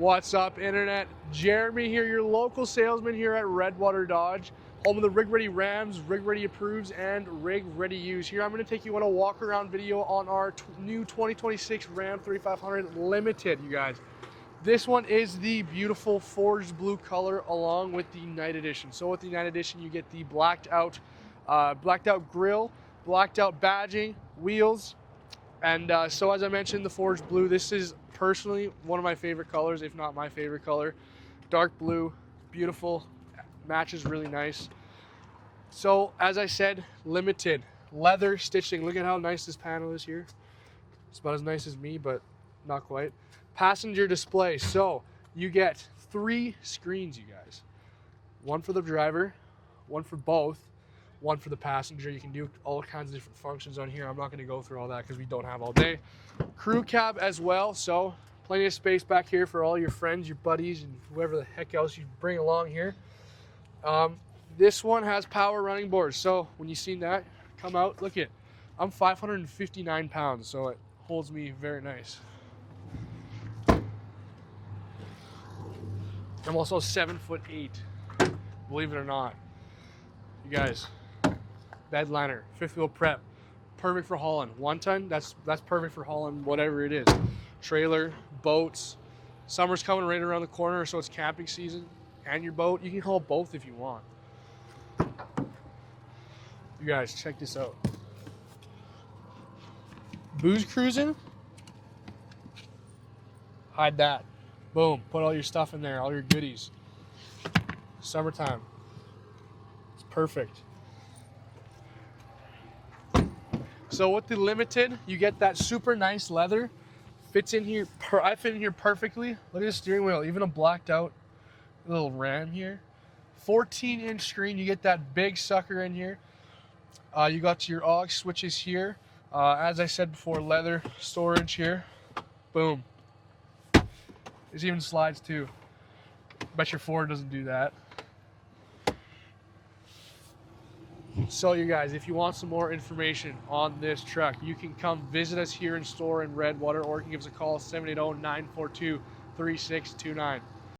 What's up, internet? Jeremy here, your local salesman here at Redwater Dodge, home of the Rig Ready Rams, Rig Ready Approves, and Rig Ready Use. Here I'm going to take you on a walk around video on our new 2026 Ram 3500 Limited, you guys. This one is the beautiful forged blue color along with the Night Edition. So with the Night Edition, you get the blacked out grille, blacked out badging, wheels, and so as I mentioned, the forged blue. This is personally one of my favorite colors, if not my favorite color. Dark blue, beautiful, matches really nice. So as I said, limited leather stitching. Look at how nice this panel is here. It's about as nice as me, but not quite. Passenger display. So you get 3 screens, you guys. One for the driver, one for both, one for the passenger. You can do all kinds of different functions on here. I'm not going to go through all that because we don't have all day. Crew cab as well, so plenty of space back here for all your friends, your buddies, and whoever the heck else you bring along here. This one has power running boards, so when you seen that come out, look it. I'm 559 pounds, so it holds me very nice. I'm also 7'8", believe it or not. You guys, bed liner, 5th wheel prep, perfect for hauling. 1 ton, that's perfect for hauling whatever it is. Trailer, boats. Summer's coming right around the corner, so it's camping season. And your boat, you can haul both if you want. You guys, check this out. Booze cruising? Hide that. Boom, put all your stuff in there, all your goodies. Summertime. It's perfect. So with the Limited, you get that super nice leather. Fits in here, I fit in here perfectly. Look at the steering wheel, even a blacked out little ram here. 14-inch screen, you get that big sucker in here. You got your aux switches here. As I said before, leather storage here. Boom. There's even slides too. Bet your Ford doesn't do that. So you guys, if you want some more information on this truck, you can come visit us here in store in Redwater, or you can give us a call, 780-942-3629.